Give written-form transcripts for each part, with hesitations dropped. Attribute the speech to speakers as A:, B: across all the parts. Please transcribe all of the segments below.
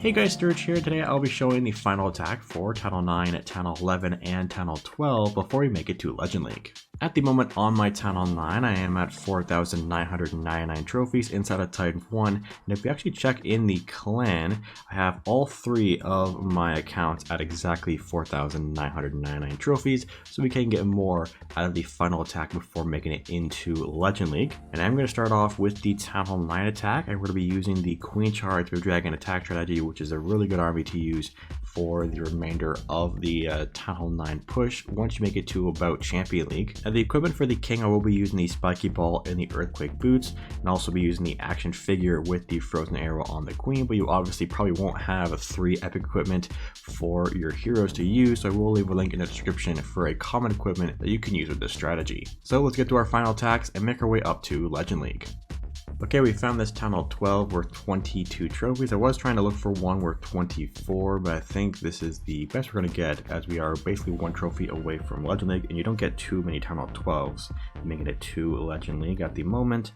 A: Hey guys, Sturge here. Today I'll be showing the final attack for Channel 9, Channel 11, and Channel 12 before we make it to Legend League. At the moment on my Channel 9, I am at 4,999 trophies inside of Titan 1, and if we actually check in the clan, I have all three of my accounts at exactly 4,999 trophies, so we can get more out of the final attack before making it into Legend League. And I'm going to start off with the Channel 9 attack, and we're going to be using the Queen Charge with Dragon attack strategy, which is a really good army to use for the remainder of the Channel 9 push once you make it to about Champion League. Now, the equipment for the King, I will be using the Spiky Ball and the Earthquake Boots, and also be using the action figure with the Frozen Arrow on the Queen, but you obviously probably won't have 3 epic equipment for your heroes to use, so I will leave a link in the description for a common equipment that you can use with this strategy. So let's get to our final attacks and make our way up to Legend League. Okay, we found this Channel 12 worth 22 trophies. I was trying to look for one worth 24, but I think this is the best we're going to get, as we are basically 1 trophy away from Legend League, and you don't get too many Channel 12s making it to Legend League at the moment.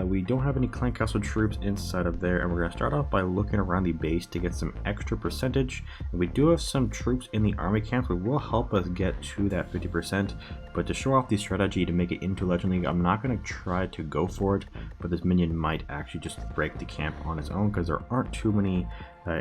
A: We don't have any Clan Castle troops inside of there, and we're going to start off by looking around the base to get some extra percentage. And we do have some troops in the army camps, which will help us get to that 50%, but to show off the strategy to make it into Legend League, I'm not going to try to go for it, but this minion might actually just break the camp on its own because there aren't too many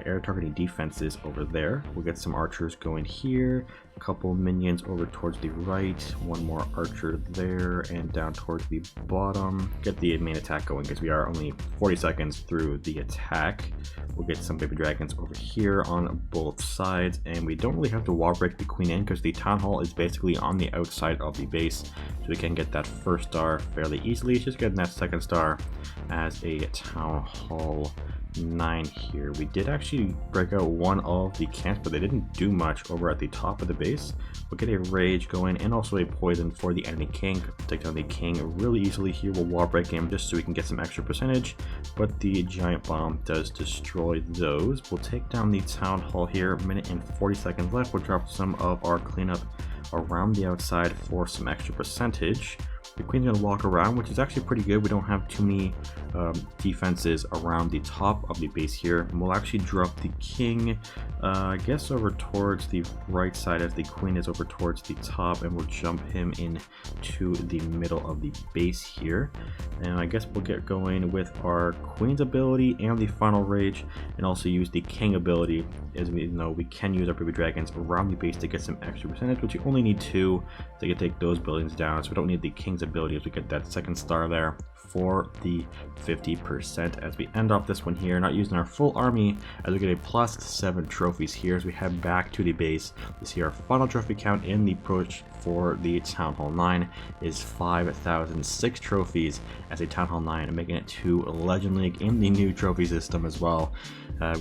A: air targeting defenses over there. We'll get some archers going here, a couple minions over towards the right, one more archer there, and down towards the bottom. Get the main attack going because we are only 40 seconds through the attack. We'll get some baby dragons over here on both sides, and we don't really have to wall break the queen in because the town hall is basically on the outside of the base, so we can get that first star fairly easily. It's just getting that second star as a town hall 9 here. We did actually break out one of the camps, but they didn't do much over at the top of the base. We'll get a rage going and also a poison for the enemy king. Take down the king really easily here. We'll wall break him just so we can get some extra percentage, but the giant bomb does destroy those. We'll take down the town hall here. A minute and 40 seconds left. We'll drop some of our cleanup around the outside for some extra percentage. The queen's gonna walk around, which is actually pretty good. We don't have too many defenses around the top of the base here. And we'll actually drop the king, I guess, over towards the right side as the queen is over towards the top, and we'll jump him in to the middle of the base here. And I guess we'll get going with our queen's ability and the final rage, and also use the king ability, as we know we can use our baby dragons around the base to get some extra percentage, which you only need 2 to take those buildings down, so we don't need the king's ability as we get that second star there for the 50% as we end off this one here, not using our full army, as we get a +7 trophies here as we head back to the base. You see our final trophy count in the push for the Town Hall 9 is 5,006 trophies as a Town Hall 9, and making it to Legend League in the new trophy system as well.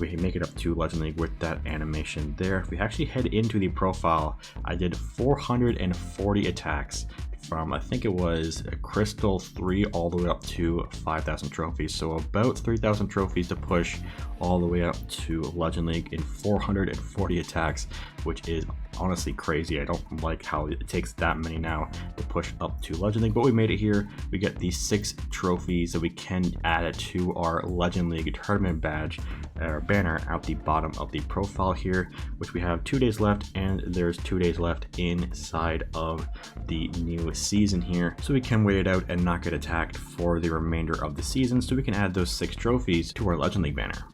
A: We can make it up to Legend League with that animation there. If we actually head into the profile, I did 440 attacks from, I think it was a Crystal 3 all the way up to 5,000 trophies. So about 3,000 trophies to push all the way up to Legend League in 440 attacks, which is honestly crazy. I don't like how it takes that many now to push up to Legend League, but we made it here. We get these 6 trophies that we can add it to our Legend League tournament badge or banner at the bottom of the profile here, which we have 2 days left, and there's 2 days left inside of the new season here, so we can wait it out and not get attacked for the remainder of the season, so we can add those 6 trophies to our Legend League banner.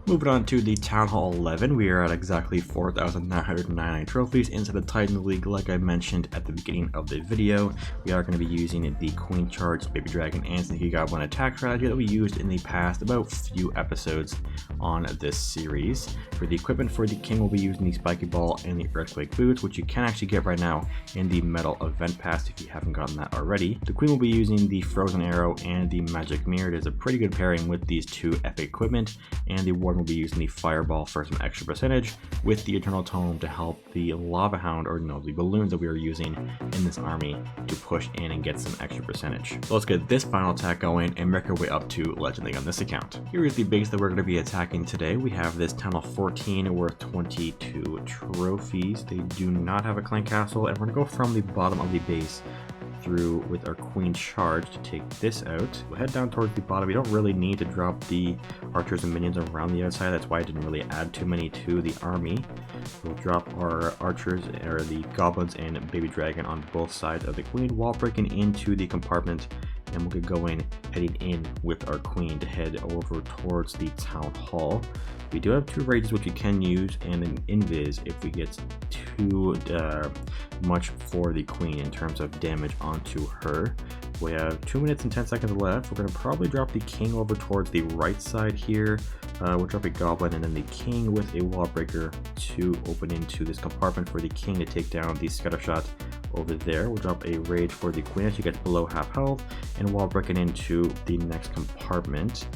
A: Moving on to the Town Hall 11, we are at exactly 4,999 trophies inside the Titan League. Like I mentioned at the beginning of the video, we are going to be using the Queen Charge, Baby Dragon, and Sneaky Goblin attack strategy that we used in the past about few episodes on this series. For the equipment for the King, we'll be using the Spiky Ball and the Earthquake Boots, which you can actually get right now in the Metal Event Pass if you haven't gotten that already. The Queen will be using the Frozen Arrow and the Magic Mirror. It is a pretty good pairing with these 2 epic equipment, and the Warden will be using the Fireball for some extra percentage, with the Eternal Tome to help the Lava Hound, or no, the balloons that we are using in this army to push in and get some extra percentage. So let's get this final attack going and make our way up to Legend League on this account. Here is the base that we're going to be attacking today. We have this Tunnel 14 worth 22 trophies. They do not have a clan castle, and we're going to go from the bottom of the base through with our queen charge to take this out. We'll head down towards the bottom. We don't really need to drop the archers and minions around the outside. That's why I didn't really add too many to the army. We'll drop our archers, or the goblins and baby dragon on both sides of the queen while breaking into the compartment, and we'll get going, heading in with our queen to head over towards the town hall. We do have 2 rages which we can use, and an invis if we get too much for the queen in terms of damage onto her. We have 2 minutes and 10 seconds left. We're going to probably drop the king over towards the right side here. We'll drop a goblin and then the king with a wall breaker to open into this compartment for the king to take down the scatter shot over there. We'll drop a rage for the queen as she gets below half health, and while breaking into the next compartment,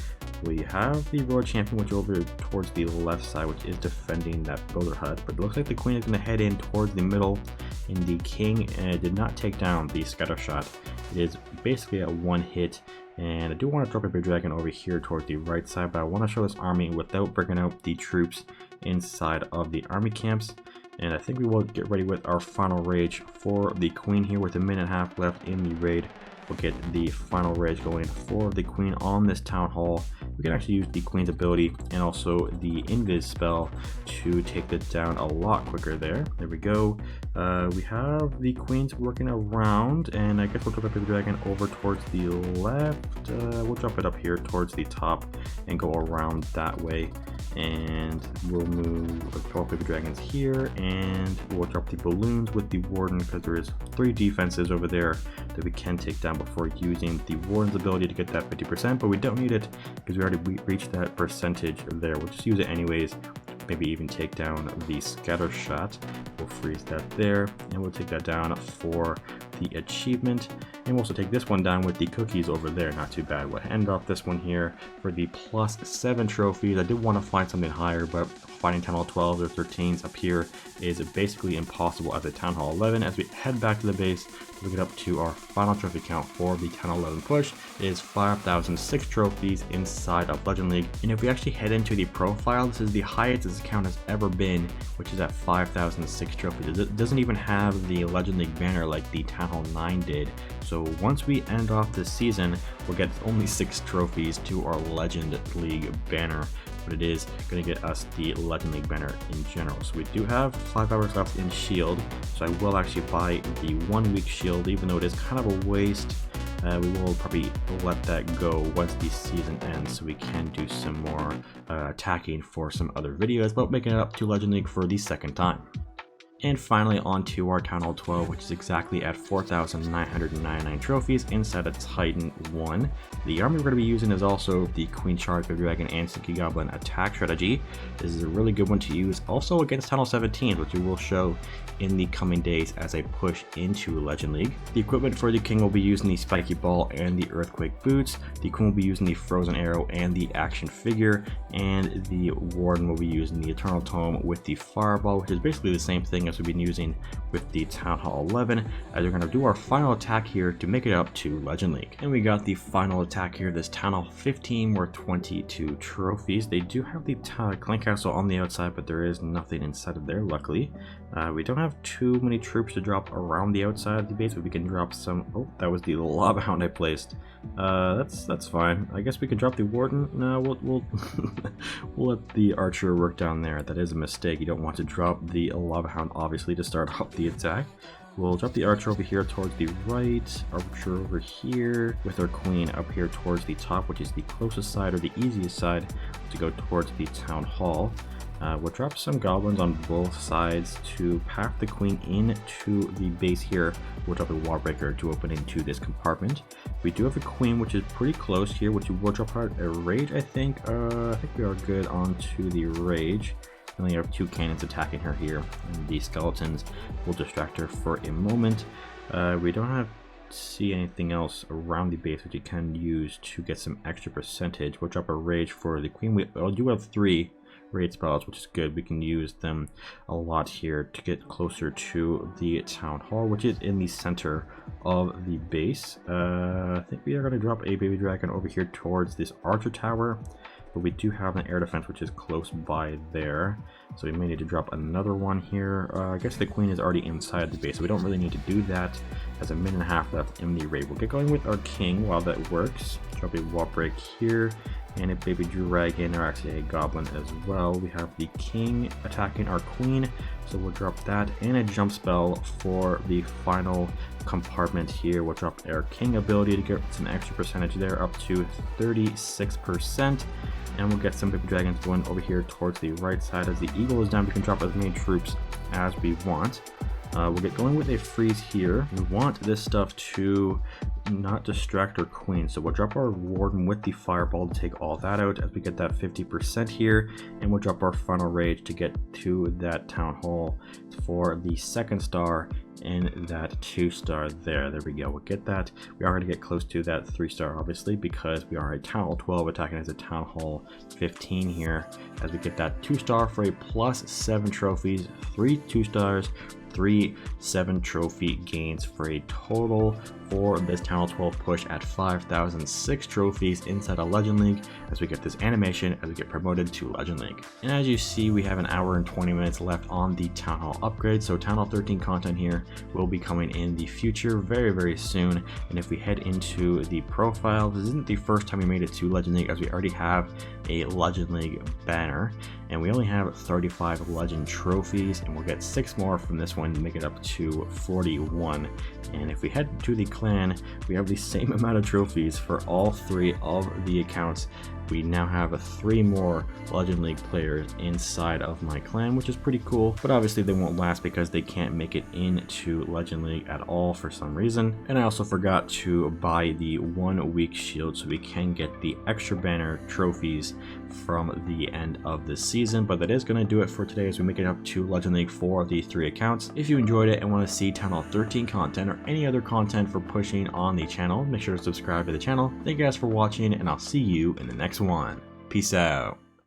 A: we have the royal champion, which over towards the left side, which is defending that builder hut. But it looks like the queen is going to head in towards the middle, and the king did not take down the scatter shot. It is basically a one hit, and I do want to drop a big dragon over here towards the right side, but I want to show this army without breaking out the troops inside of the army camps. And I think we will get ready with our final rage for the queen here with a minute and a half left in the raid. We'll get the final rage going for the queen on this town hall. We can actually use the queen's ability and also the invis spell to take it down a lot quicker there. There we go. We have the queens working around, and I guess we'll drop the dragon over towards the left. We'll drop it up here towards the top and go around that way. And we'll move a couple baby dragons here, and we'll drop the balloons with the warden because there is 3 defenses over there that we can take down before using the warden's ability to get that 50%, but we don't need it because we already reached that percentage there. We'll just use it anyways. Maybe even take down the scatter shot. We'll freeze that there, and we'll take that down for the achievement. And we'll also take this one down with the cookies over there. Not too bad. We'll end off this one here for the +7 trophies. I did want to find something higher, but finding Town Hall 12 or 13s up here is basically impossible at the Town Hall 11. As we head back to the base to get up to our final trophy count for the Town Hall 11 push, it is 5,006 trophies inside of Legend League. And if we actually head into the profile, this is the highest this account has ever been, which is at 5,006 trophies. It doesn't even have the Legend League banner like the Town Hall 9 did. So once we end off this season, we'll get only 6 trophies to our Legend League banner, but it is going to get us the Legend League banner in general. So we do have 5 hours left in shield, so I will actually buy the 1 week shield, even though it is kind of a waste. We will probably let that go once the season ends, so we can do some more attacking for some other videos about making it up to Legend League for the 2nd time. And finally on to our Town Hall 12, which is exactly at 4,999 trophies inside of Titan 1. The army we're going to be using is also the Queen Charge, Baby Dragon, and Stinky Goblin attack strategy. This is a really good one to use also against Town Hall 17, which we will show in the coming days as I push into Legend League. The equipment for the King will be using the Spiky Ball and the Earthquake Boots. The Queen will be using the Frozen Arrow and the Action Figure, and the Warden will be using the Eternal Tome with the Fireball, which is basically the same thing as we've been using with the Town Hall 11, as we're going to do our final attack here to make it up to Legend League. And we got the final attack here, this Town Hall 15 worth 22 trophies. They do have the Clan Castle on the outside, but there is nothing inside of there, luckily. We don't have too many troops to drop around the outside of the base, but we can drop some. Oh, that was the Lava Hound I placed. That's fine. I guess we can drop the Warden. No, we'll we'll let the Archer work down there. That is a mistake. You don't want to drop the Lava Hound, obviously, to start off the attack. We'll drop the Archer over here towards the right, Archer over here, with our Queen up here towards the top, which is the closest side or the easiest side to go towards the Town Hall. We'll drop some goblins on both sides to path the Queen into the base here. We'll drop a wall breaker to open into this compartment. We do have a Queen, which is pretty close here, which we will drop out a rage, I think. I think we are good onto the rage. We only have 2 cannons attacking her here, and the skeletons will distract her for a moment. We don't have see anything else around the base which you can use to get some extra percentage. We'll drop a rage for the Queen. We do have 3 raid spells, which is good. We can use them a lot here to get closer to the Town Hall, which is in the center of the base. I think we are going to drop a Baby Dragon over here towards this Archer Tower. but we do have an air defense which is close by there, so we may need to drop another one here. I guess the queen is already inside the base, so we don't really need to do that. Has a minute and a half left in the raid. We'll get going with our king while that works. Drop a wall break here and a baby dragon, or actually a goblin as well. We have the king attacking our queen, so we'll drop that, and a jump spell for the final compartment here. We'll drop our king ability to get some extra percentage there, up to 36%, and we'll get some baby dragons going over here towards the right side. As the eagle is down, we can drop as many troops as we want. We'll get going with a freeze here. We want this stuff to not distract our queen, so we'll drop our warden with the fireball to take all that out as we get that 50% here, and we'll drop our final rage to get to that town hall for the second star and that 2-star there. There we go. We'll get that. We are going to get close to that 3-star obviously, because we are a town hall 12 attacking as a town hall 15 here, as we get that 2-star for a +7 trophies, 3 2-stars, 3 7 trophy gains, for a total for this Town Hall 12 push at 5,006 trophies inside a Legend League, as we get this animation as we get promoted to Legend League. And as you see, we have an hour and 20 minutes left on the Town Hall upgrade, so Town Hall 13 content here will be coming in the future very soon. And if we head into the profile, this isn't the first time we made it to Legend League, as we already have a Legend League banner, and we only have 35 legend trophies, and we'll get 6 more from this one to make it up to 41. And if we head to the clan, we have the same amount of trophies for all 3 of the accounts. We now have 3 more Legend League players inside of my clan, which is pretty cool, but obviously they won't last because they can't make it into Legend League at all for some reason. And I also forgot to buy the 1-week shield, so we can get the extra banner trophies from the end of the season. But that is going to do it for today as we make it up to Legend League for the 3 accounts. If you enjoyed it and want to see Town Hall 13 content or any other content for pushing on the channel, make sure to subscribe to the channel. Thank you guys for watching, and I'll see you in the next one. Peace out.